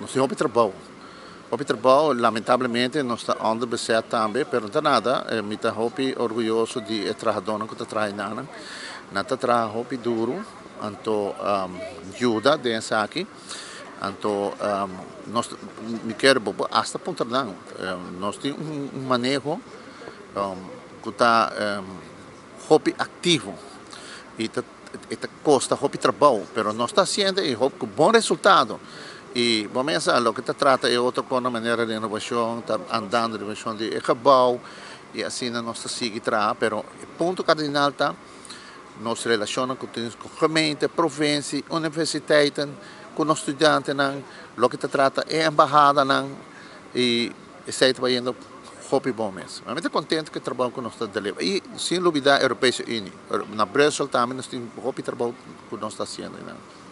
nós temos o trabalho, lamentavelmente, não está underbezet também, mas não nada, me está orgulhoso de trabalhar que está trabalhando, não está trabalhando duro, então ajuda dessa aqui, então nós me quero hasta ponto não, nós temos manejo que está ativo e custa trabalho, mas nós está sendo com bom resultado. E vamos a lo que se trata é outra coisa, maneira de inovação, está andando de inovação de cabal, e assim nós seguimos atrás, mas o ponto cardinal está, nós relacionamos com a gemeente, província, universidade, com os estudantes, o que se trata é a embajada, e está trabalhando bom mesmo. Eu estou contente que o trabalho que nós estamos fazendo. E, sem dúvida, a Europeia Unia. Na Brasil também nós temos trabalho que nós estamos fazendo.